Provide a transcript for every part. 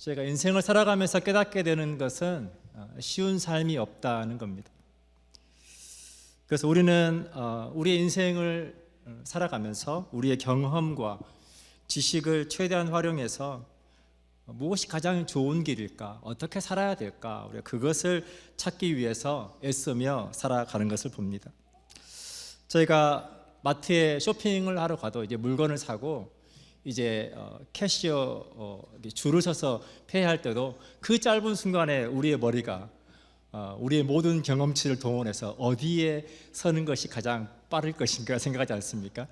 저희가 인생을 살아가면서 깨닫게 되는 것은 쉬운 삶이 없다는 겁니다. 그래서 우리는 우리의 인생을 살아가면서 우리의 경험과 지식을 최대한 활용해서 무엇이 가장 좋은 길일까? 어떻게 살아야 될까? 우리가 그것을 찾기 위해서 애쓰며 살아가는 것을 봅니다. 저희가 마트에 쇼핑을 하러 가도 이제 물건을 사고 이제 캐시어 줄을 서서 페이할 때도 그 짧은 순간에 우리의 머리가 우리의 모든 경험치를 동원해서 어디에 서는 것이 가장 빠를 것인가 생각하지 않습니까?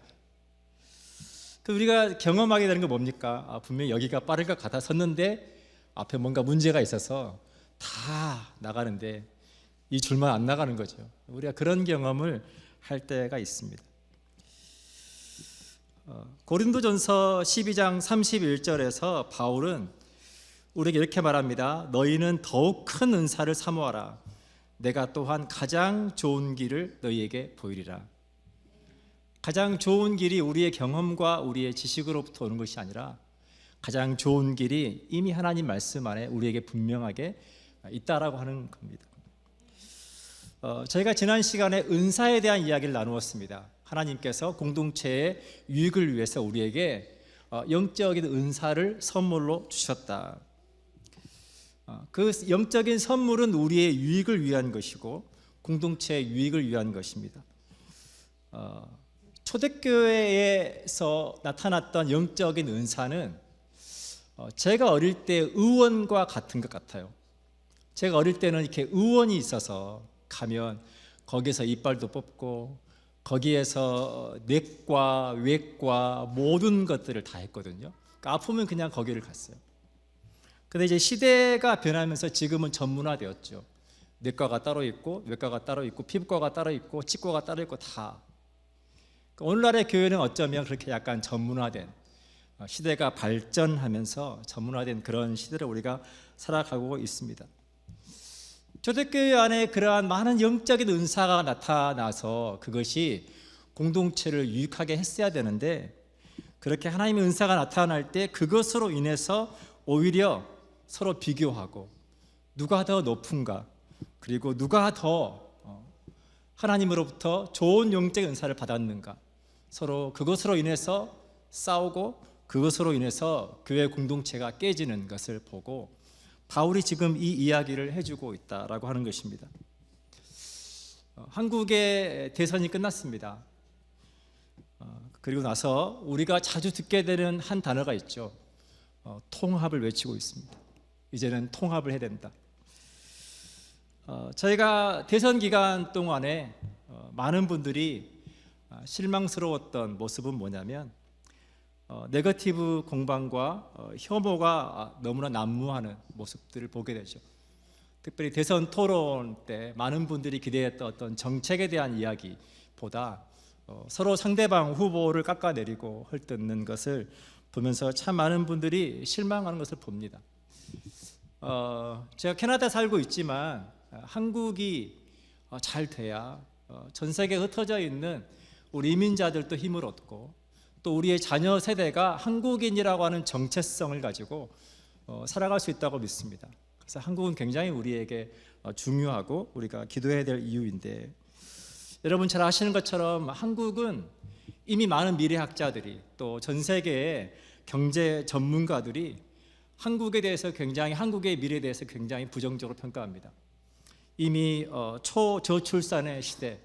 우리가 경험하게 되는 건 뭡니까? 분명히 여기가 빠를 것 같아 섰는데 앞에 뭔가 문제가 있어서 다 나가는데 이 줄만 안 나가는 거죠. 우리가 그런 경험을 할 때가 있습니다. 고린도전서 12장 31절에서 바울은 우리에게 이렇게 말합니다. 너희는 더욱 큰 은사를 사모하라. 내가 또한 가장 좋은 길을 너희에게 보이리라. 가장 좋은 길이 우리의 경험과 우리의 지식으로부터 오는 것이 아니라 가장 좋은 길이 이미 하나님 말씀 안에 우리에게 분명하게 있다라고 하는 겁니다. 저희가 지난 시간에 은사에 대한 이야기를 나누었습니다. 하나님께서 공동체의 유익을 위해서 우리에게 영적인 은사를 선물로 주셨다. 그 영적인 선물은 우리의 유익을 위한 것이고 공동체의 유익을 위한 것입니다. 초대교회에서 나타났던 영적인 은사는 제가 어릴 때 의원과 같은 것 같아요. 제가 어릴 때는 이렇게 의원이 있어서 가면 거기서 이빨도 뽑고 거기에서 내과, 외과 모든 것들을 다 했거든요. 그러니까 아프면 그냥 거기를 갔어요. 근데 이제 시대가 변하면서 지금은 전문화되었죠. 내과가 따로 있고 외과가 따로 있고 피부과가 따로 있고 치과가 따로 있고 다. 오늘날의 교회는 어쩌면 그렇게 약간 전문화된 시대가 발전하면서 전문화된 그런 시대를 우리가 살아가고 있습니다. 초대교회 안에 그러한 많은 영적인 은사가 나타나서 그것이 공동체를 유익하게 했어야 되는데 그렇게 하나님의 은사가 나타날 때 그것으로 인해서 오히려 서로 비교하고 누가 더 높은가 그리고 누가 더 하나님으로부터 좋은 영적인 은사를 받았는가 서로 그것으로 인해서 싸우고 그것으로 인해서 교회 공동체가 깨지는 것을 보고 바울이 지금 이 이야기를 해주고 있다라고 하는 것입니다. 한국의 대선이 끝났습니다. 그리고 나서 우리가 자주 듣게 되는 한 단어가 있죠. 통합을 외치고 있습니다. 이제는 통합을 해야 된다. 저희가 대선 기간 동안에 많은 분들이 실망스러웠던 모습은 뭐냐면 네거티브 공방과 혐오가 너무나 난무하는 모습들을 보게 되죠. 특별히 대선 토론 때 많은 분들이 기대했던 어떤 정책에 대한 이야기보다 서로 상대방 후보를 깎아내리고 헐뜯는 것을 보면서 참 많은 분들이 실망하는 것을 봅니다. 제가 캐나다에 살고 있지만 한국이 잘 돼야 전 세계에 흩어져 있는 우리 이민자들도 힘을 얻고 또 우리의 자녀 세대가 한국인이라고 하는 정체성을 가지고 살아갈 수 있다고 믿습니다. 그래서 한국은 굉장히 우리에게 중요하고 우리가 기도해야 될 이유인데 여러분 잘 아시는 것처럼 한국은 이미 많은 미래학자들이 또 전 세계의 경제 전문가들이 한국에 대해서 굉장히 한국의 미래에 대해서 굉장히 부정적으로 평가합니다. 이미 초저출산의 시대,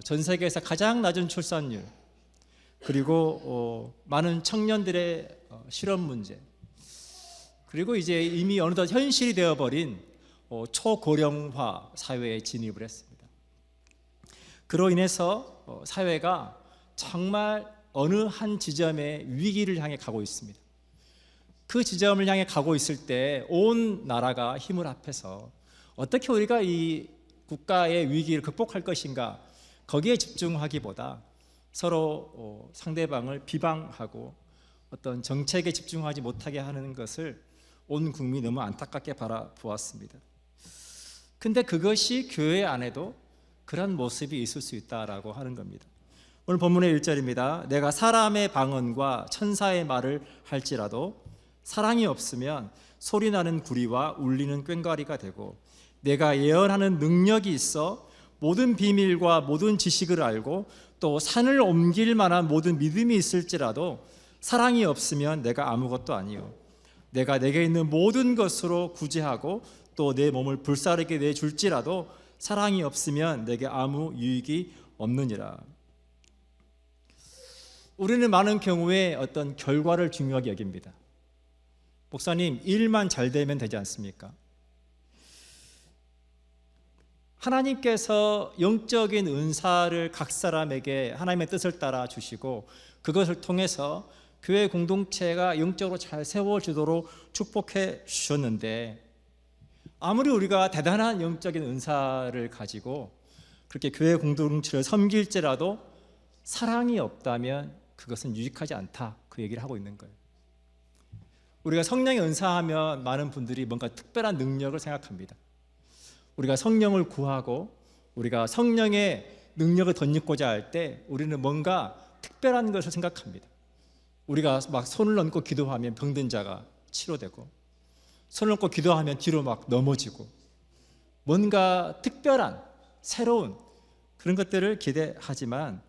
전 세계에서 가장 낮은 출산율 그리고 많은 청년들의 실업 문제 그리고 이제 이미 어느덧 현실이 되어버린 초고령화 사회에 진입을 했습니다. 그로 인해서 사회가 정말 어느 한 지점의 위기를 향해 가고 있습니다. 그 지점을 향해 가고 있을 때 온 나라가 힘을 합해서 어떻게 우리가 이 국가의 위기를 극복할 것인가 거기에 집중하기보다 서로 상대방을 비방하고 어떤 정책에 집중하지 못하게 하는 것을 온 국민이 너무 안타깝게 바라보았습니다. 근데 그것이 교회 안에도 그런 모습이 있을 수 있다라고 하는 겁니다. 오늘 본문의 1절입니다. 내가 사람의 방언과 천사의 말을 할지라도 사랑이 없으면 소리나는 구리와 울리는 꽹과리가 되고, 내가 예언하는 능력이 있어 모든 비밀과 모든 지식을 알고 또 산을 옮길 만한 모든 믿음이 있을지라도 사랑이 없으면 내가 아무것도 아니요, 내가 내게 있는 모든 것으로 구제하고 또 내 몸을 불사르게 내줄지라도 사랑이 없으면 내게 아무 유익이 없느니라. 우리는 많은 경우에 어떤 결과를 중요하게 여깁니다. 목사님, 일만 잘 되면 되지 않습니까? 하나님께서 영적인 은사를 각 사람에게 하나님의 뜻을 따라 주시고 그것을 통해서 교회 공동체가 영적으로 잘 세워지도록 축복해 주셨는데, 아무리 우리가 대단한 영적인 은사를 가지고 그렇게 교회 공동체를 섬길지라도 사랑이 없다면 그것은 유익하지 않다, 그 얘기를 하고 있는 거예요. 우리가 성령의 은사하면 많은 분들이 뭔가 특별한 능력을 생각합니다. 우리가 성령을 구하고 우리가 성령의 능력을 덧입고자 할 때 우리는 뭔가 특별한 것을 생각합니다. 우리가 막 손을 얹고 기도하면 병든 자가 치료되고, 손을 얹고 기도하면 뒤로 막 넘어지고, 뭔가 특별한 새로운 그런 것들을 기대하지만,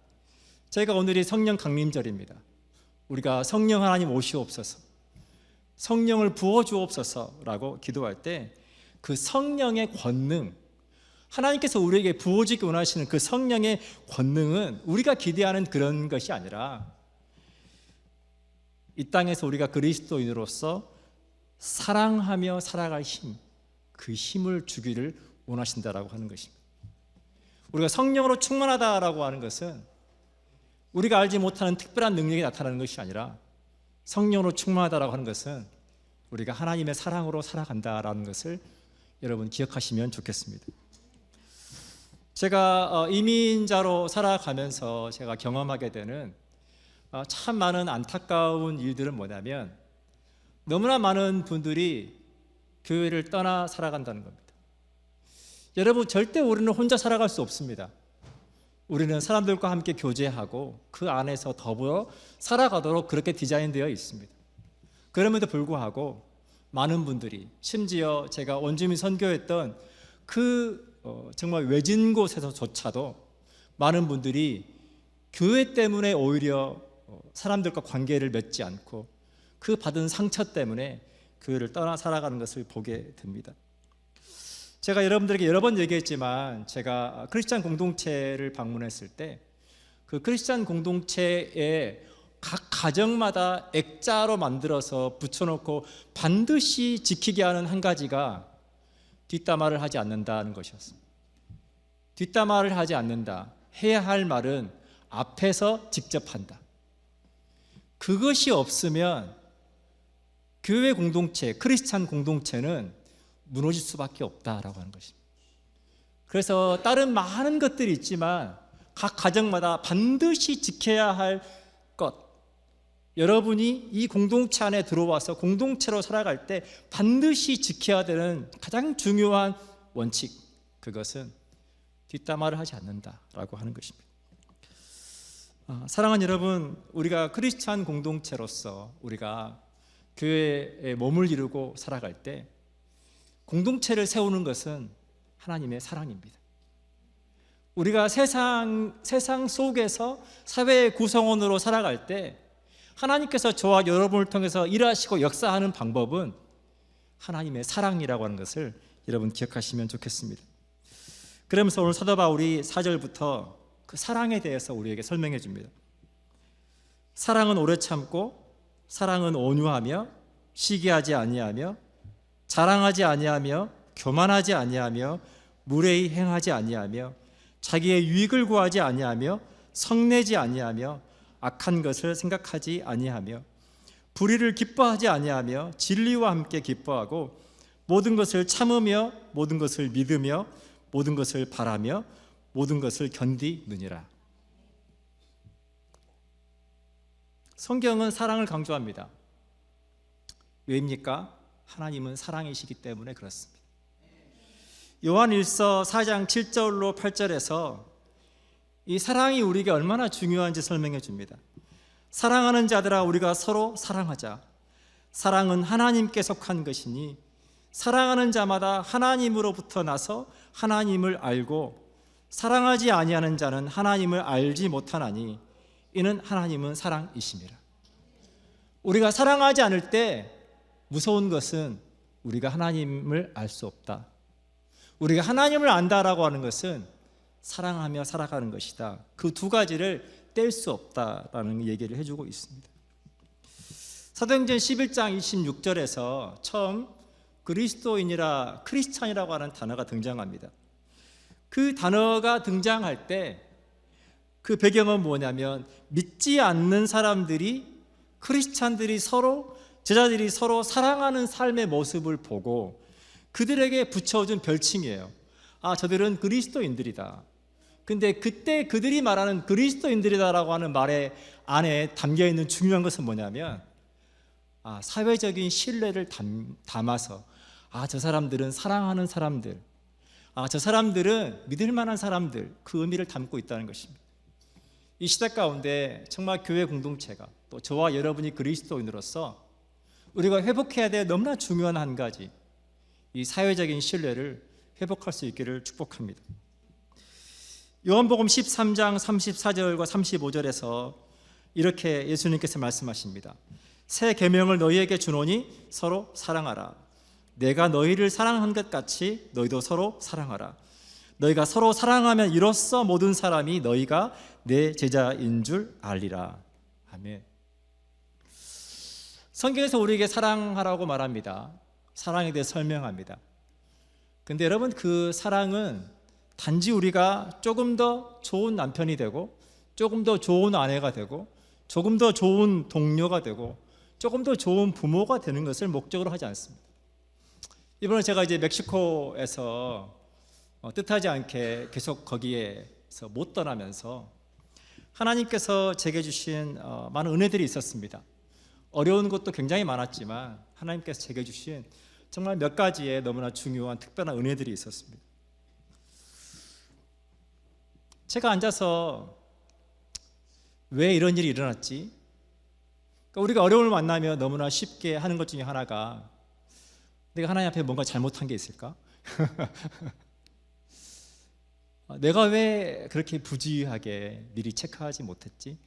저희가 오늘이 성령 강림절입니다. 우리가 성령 하나님 오시옵소서, 성령을 부어주옵소서라고 기도할 때 그 성령의 권능, 하나님께서 우리에게 부어주기 원하시는 그 성령의 권능은 우리가 기대하는 그런 것이 아니라 이 땅에서 우리가 그리스도인으로서 사랑하며 살아갈 힘, 그 힘을 주기를 원하신다라고 하는 것입니다. 우리가 성령으로 충만하다라고 하는 것은 우리가 알지 못하는 특별한 능력이 나타나는 것이 아니라, 성령으로 충만하다라고 하는 것은 우리가 하나님의 사랑으로 살아간다라는 것을 여러분 기억하시면 좋겠습니다. 제가 이민자로 살아가면서 제가 경험하게 되는 참 많은 안타까운 일들은 뭐냐면, 너무나 많은 분들이 교회를 떠나 살아간다는 겁니다. 여러분, 절대 우리는 혼자 살아갈 수 없습니다. 우리는 사람들과 함께 교제하고 그 안에서 더불어 살아가도록 그렇게 디자인되어 있습니다. 그럼에도 불구하고 많은 분들이, 심지어 제가 원주민 선교했던 정말 외진 곳에서조차도 많은 분들이 교회 때문에 오히려 사람들과 관계를 맺지 않고 그 받은 상처 때문에 교회를 떠나 살아가는 것을 보게 됩니다. 제가 여러분들에게 여러 번 얘기했지만, 제가 크리스찬 공동체를 방문했을 때 그 크리스찬 공동체에 각 가정마다 액자로 만들어서 붙여놓고 반드시 지키게 하는 한 가지가 뒷담화를 하지 않는다는 것이었습니다. 뒷담화를 하지 않는다, 해야 할 말은 앞에서 직접 한다. 그것이 없으면 교회 공동체, 크리스찬 공동체는 무너질 수밖에 없다라고 하는 것입니다. 그래서 다른 많은 것들이 있지만 각 가정마다 반드시 지켜야 할 것, 여러분이 이 공동체 안에 들어와서 공동체로 살아갈 때 반드시 지켜야 되는 가장 중요한 원칙, 그것은 뒷담화를 하지 않는다라고 하는 것입니다. 사랑하는 여러분, 우리가 크리스찬 공동체로서 우리가 교회에 몸을 이루고 살아갈 때 공동체를 세우는 것은 하나님의 사랑입니다. 우리가 세상 속에서 사회의 구성원으로 살아갈 때 하나님께서 저와 여러분을 통해서 일하시고 역사하는 방법은 하나님의 사랑이라고 하는 것을 여러분 기억하시면 좋겠습니다. 그러면서 오늘 사도 바울이 4절부터 그 사랑에 대해서 우리에게 설명해 줍니다. 사랑은 오래 참고, 사랑은 온유하며, 시기하지 아니하며, 자랑하지 아니하며, 교만하지 아니하며, 무례히 행하지 아니하며, 자기의 유익을 구하지 아니하며, 성내지 아니하며, 악한 것을 생각하지 아니하며, 불의를 기뻐하지 아니하며, 진리와 함께 기뻐하고, 모든 것을 참으며, 모든 것을 믿으며, 모든 것을 바라며, 모든 것을 견디느니라. 성경은 사랑을 강조합니다. 왜입니까? 하나님은 사랑이시기 때문에 그렇습니다. 요한일서 4장 7절로 8절에서 이 사랑이 우리에게 얼마나 중요한지 설명해 줍니다. 사랑하는 자들아, 우리가 서로 사랑하자. 사랑은 하나님께 속한 것이니 사랑하는 자마다 하나님으로부터 나서 하나님을 알고 사랑하지 아니하는 자는 하나님을 알지 못하나니 이는 하나님은 사랑이심이라. 우리가 사랑하지 않을 때 무서운 것은 우리가 하나님을 알 수 없다. 우리가 하나님을 안다라고 하는 것은 사랑하며 살아가는 것이다. 그 두 가지를 뗄 수 없다라는 얘기를 해주고 있습니다. 사도행전 11장 26절에서 처음 그리스도인이라 크리스찬이라고 하는 단어가 등장합니다. 그 단어가 등장할 때 그 배경은 뭐냐면 믿지 않는 사람들이 크리스찬들이 서로 제자들이 서로 사랑하는 삶의 모습을 보고 그들에게 붙여준 별칭이에요. 아, 저들은 그리스도인들이다. 근데 그때 그들이 말하는 그리스도인들이다라고 하는 말의 안에 담겨있는 중요한 것은 뭐냐면 사회적인 신뢰를 담아서 저 사람들은 사랑하는 사람들, 저 사람들은 믿을 만한 사람들, 그 의미를 담고 있다는 것입니다. 이 시대 가운데 정말 교회 공동체가 또 저와 여러분이 그리스도인으로서 우리가 회복해야 될 너무나 중요한 한 가지, 이 사회적인 신뢰를 회복할 수 있기를 축복합니다. 요한복음 13장 34절과 35절에서 이렇게 예수님께서 말씀하십니다. 새 계명을 너희에게 주노니 서로 사랑하라. 내가 너희를 사랑한 것 같이 너희도 서로 사랑하라. 너희가 서로 사랑하면 이로써 모든 사람이 너희가 내 제자인 줄 알리라. 아멘. 성경에서 우리에게 사랑하라고 말합니다. 사랑에 대해 설명합니다. 근데 여러분, 그 사랑은 단지 우리가 조금 더 좋은 남편이 되고 조금 더 좋은 아내가 되고 조금 더 좋은 동료가 되고 조금 더 좋은 부모가 되는 것을 목적으로 하지 않습니다. 이번에 제가 이제 멕시코에서 뜻하지 않게 계속 거기에서 못 떠나면서 하나님께서 제게 주신 많은 은혜들이 있었습니다. 어려운 것도 굉장히 많았지만 하나님께서 제게 주신 정말 몇 가지의 너무나 중요한 특별한 은혜들이 있었습니다. 제가 앉아서 왜 이런 일이 일어났지? 그러니까 우리가 어려움을 만나면 너무나 쉽게 하는 것 중에 하나가 내가 하나님 앞에 뭔가 잘못한 게 있을까? 내가 왜 그렇게 부주의하게 미리 체크하지 못했지?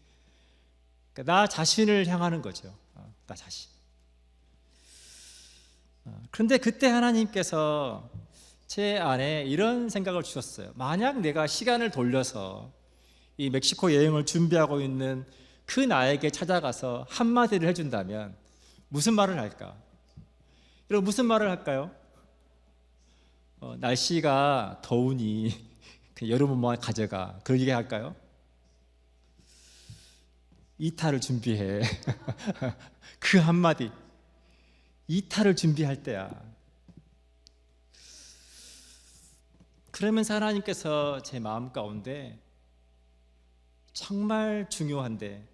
그러니까 나 자신을 향하는 거죠. 나 자신. 그런데 그때 하나님께서 제 안에 이런 생각을 주셨어요. 만약 내가 시간을 돌려서 이 멕시코 여행을 준비하고 있는 그 나에게 찾아가서 한마디를 해준다면 무슨 말을 할까? 여러분, 무슨 말을 할까요? 날씨가 더우니 여름옷만 가져가, 그런 얘기 할까요? 이탈을 준비해. 그 한마디, 이탈을 준비할 때야. 그러면서 하나님께서 제 마음 가운데 정말 중요한데,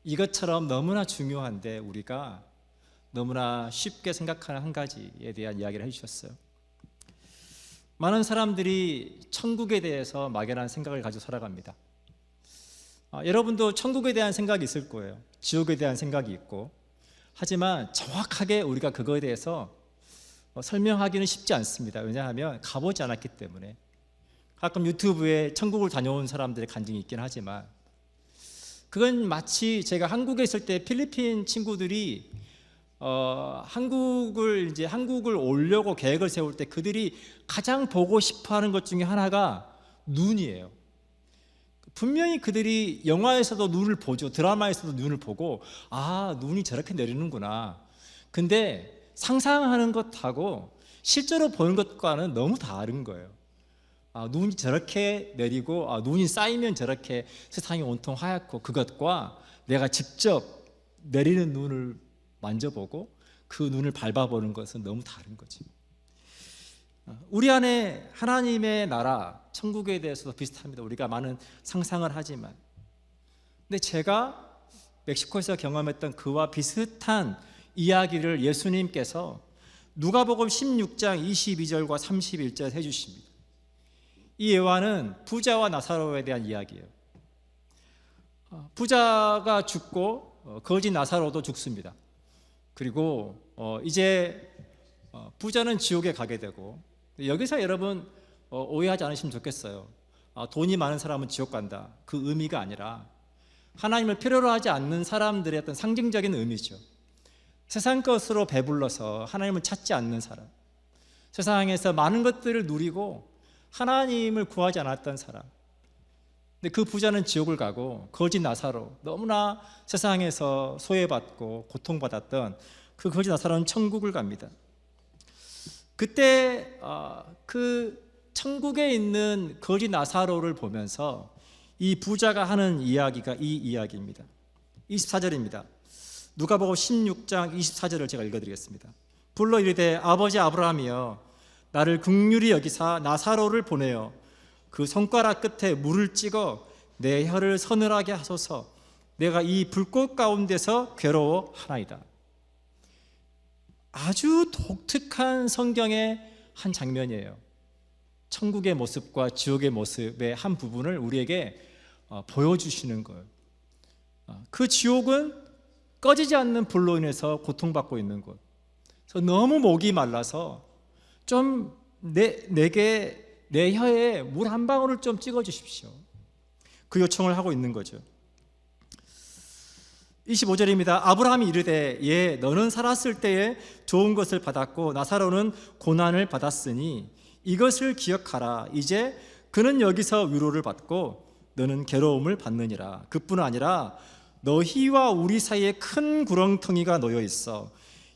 이것처럼 너무나 중요한데 우리가 너무나 쉽게 생각하는 한 가지에 대한 이야기를 해주셨어요. 많은 사람들이 천국에 대해서 막연한 생각을 가지고 살아갑니다. 여러분도 천국에 대한 생각이 있을 거예요. 지옥에 대한 생각이 있고. 하지만 정확하게 우리가 그거에 대해서 설명하기는 쉽지 않습니다. 왜냐하면 가보지 않았기 때문에. 가끔 유튜브에 천국을 다녀온 사람들의 간증이 있긴 하지만 그건 마치 제가 한국에 있을 때 필리핀 친구들이 한국을 오려고 계획을 세울 때 그들이 가장 보고 싶어하는 것 중에 하나가 눈이에요. 분명히 그들이 영화에서도 눈을 보죠. 드라마에서도 눈을 보고 눈이 저렇게 내리는구나. 근데 상상하는 것하고 실제로 보는 것과는 너무 다른 거예요. 눈이 저렇게 내리고 눈이 쌓이면 저렇게 세상이 온통 하얗고, 그것과 내가 직접 내리는 눈을 만져보고 그 눈을 밟아보는 것은 너무 다른 거지. 우리 안에 하나님의 나라, 천국에 대해서도 비슷합니다. 우리가 많은 상상을 하지만, 근데 제가 멕시코에서 경험했던 그와 비슷한 이야기를 예수님께서 누가복음 16장 22절과 31절 해주십니다. 이 예화는 부자와 나사로에 대한 이야기예요. 부자가 죽고 거지 나사로도 죽습니다. 그리고 이제 부자는 지옥에 가게 되고, 여기서 여러분 오해하지 않으시면 좋겠어요. 돈이 많은 사람은 지옥 간다, 그 의미가 아니라 하나님을 필요로 하지 않는 사람들의 어떤 상징적인 의미죠. 세상 것으로 배불러서 하나님을 찾지 않는 사람, 세상에서 많은 것들을 누리고 하나님을 구하지 않았던 사람. 근데 그 부자는 지옥을 가고, 거지 나사로, 너무나 세상에서 소외받고 고통받았던 그 거지 나사로는 천국을 갑니다. 그때 그 천국에 있는 거지 나사로를 보면서 이 부자가 하는 이야기가 이 이야기입니다. 24절입니다. 누가복음 16장 24절을 제가 읽어드리겠습니다. 불러 이르되 아버지 아브라함이여, 나를 긍휼히 여기사 나사로를 보내어 그 손가락 끝에 물을 찍어 내 혀를 서늘하게 하소서. 내가 이 불꽃 가운데서 괴로워하나이다. 아주 독특한 성경의 한 장면이에요. 천국의 모습과 지옥의 모습의 한 부분을 우리에게 보여주시는 거예요. 그 지옥은 꺼지지 않는 불로 인해서 고통받고 있는 곳. 그래서 너무 목이 말라서 좀 내게 내 혀에 물 한 방울을 좀 찍어 주십시오. 그 요청을 하고 있는 거죠. 25절입니다. 아브라함이 이르되 예, 너는 살았을 때에 좋은 것을 받았고 나사로는 고난을 받았으니 이것을 기억하라. 이제 그는 여기서 위로를 받고 너는 괴로움을 받느니라. 그뿐 아니라 너희와 우리 사이에 큰 구렁텅이가 놓여 있어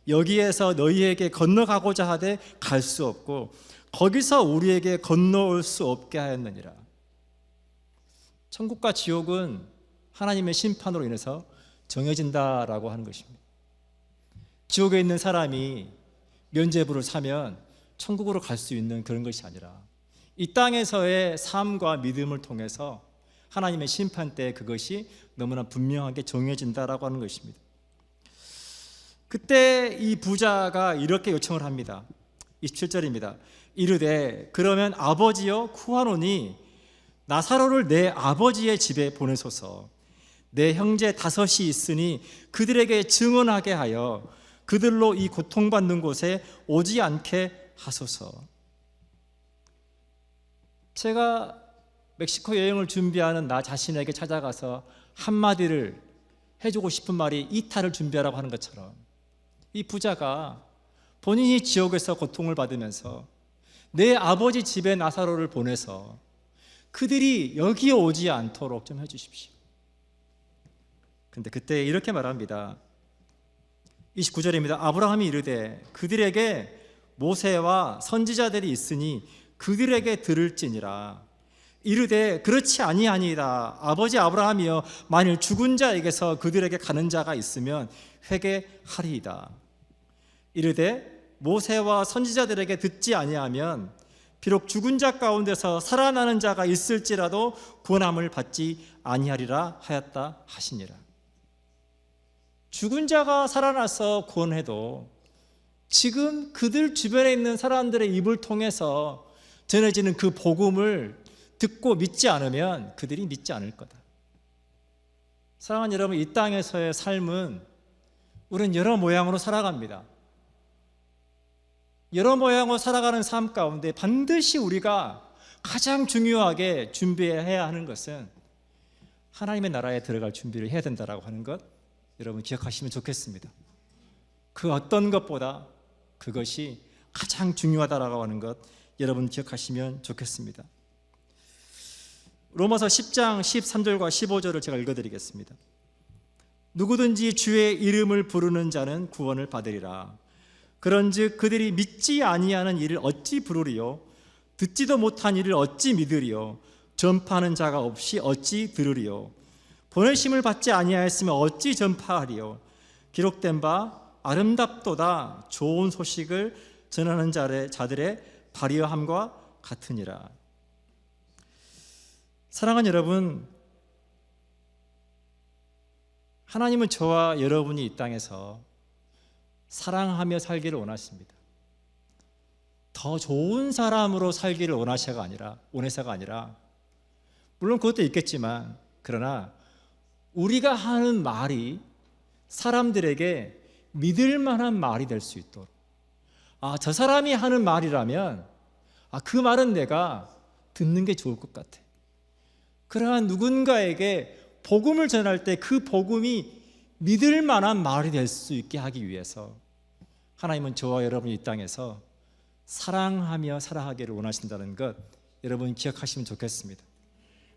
여기에서 너희에게 건너가고자 하되 갈 수 없고 거기서 우리에게 건너올 수 없게 하였느니라. 천국과 지옥은 하나님의 심판으로 인해서 정해진다라고 하는 것입니다. 지옥에 있는 사람이 면죄부를 사면 천국으로 갈 수 있는 그런 것이 아니라 이 땅에서의 삶과 믿음을 통해서 하나님의 심판 때 그것이 너무나 분명하게 정해진다라고 하는 것입니다. 그때 이 부자가 이렇게 요청을 합니다. 27절입니다. 이르되 그러면 아버지여 구하노니 나사로를 내 아버지의 집에 보내소서. 내 형제 5이 있으니 그들에게 증언하게 하여 그들로 이 고통받는 곳에 오지 않게 하소서. 제가 멕시코 여행을 준비하는 나 자신에게 찾아가서 한마디를 해주고 싶은 말이 이탈을 준비하라고 하는 것처럼 이 부자가 본인이 지옥에서 고통을 받으면서 내 아버지 집에 나사로를 보내서 그들이 여기에 오지 않도록 좀 해주십시오. 근데 그때 이렇게 말합니다. 29절입니다. 아브라함이 이르되 그들에게 모세와 선지자들이 있으니 그들에게 들을지니라. 이르되 그렇지 아니하니이다. 아버지 아브라함이여, 만일 죽은 자에게서 그들에게 가는 자가 있으면 회개하리이다. 이르되 모세와 선지자들에게 듣지 아니하면 비록 죽은 자 가운데서 살아나는 자가 있을지라도 구원함을 받지 아니하리라 하였다 하시니라. 죽은 자가 살아나서 구원해도 지금 그들 주변에 있는 사람들의 입을 통해서 전해지는 그 복음을 듣고 믿지 않으면 그들이 믿지 않을 거다. 사랑하는 여러분, 이 땅에서의 삶은 우리는 여러 모양으로 살아갑니다. 여러 모양으로 살아가는 삶 가운데 반드시 우리가 가장 중요하게 준비해야 하는 것은 하나님의 나라에 들어갈 준비를 해야 된다고 하는 것, 여러분 기억하시면 좋겠습니다. 그 어떤 것보다 그것이 가장 중요하다라고 하는 것, 여러분 기억하시면 좋겠습니다. 로마서 10장 13절과 15절을 제가 읽어드리겠습니다. 누구든지 주의 이름을 부르는 자는 구원을 받으리라. 그런즉 그들이 믿지 아니하는 일을 어찌 부르리요? 듣지도 못한 일을 어찌 믿으리요? 전파하는 자가 없이 어찌 들으리요? 보내심을 받지 아니하였으면 어찌 전파하리요? 기록된 바 아름답도다 좋은 소식을 전하는 자들의 발휘함과 같으니라. 사랑하는 여러분, 하나님은 저와 여러분이 이 땅에서 사랑하며 살기를 원하십니다. 더 좋은 사람으로 살기를 원해서가 아니라, 물론 그것도 있겠지만, 그러나 우리가 하는 말이 사람들에게 믿을 만한 말이 될 수 있도록, 저 사람이 하는 말이라면 그 말은 내가 듣는 게 좋을 것 같아. 그러한 누군가에게 복음을 전할 때 그 복음이 믿을 만한 말이 될 수 있게 하기 위해서 하나님은 저와 여러분이 이 땅에서 사랑하며 살아가기를 원하신다는 것 여러분 기억하시면 좋겠습니다.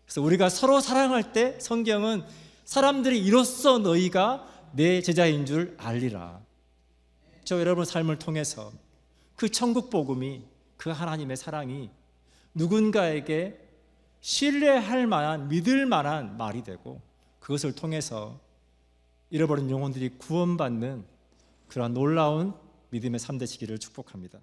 그래서 우리가 서로 사랑할 때 성경은 사람들이 이로써 너희가 내 제자인 줄 알리라. 저 여러분 삶을 통해서 그 천국 복음이, 그 하나님의 사랑이 누군가에게 신뢰할 만한, 믿을 만한 말이 되고, 그것을 통해서 잃어버린 영혼들이 구원받는 그러한 놀라운 믿음의 삶 되시기를 축복합니다.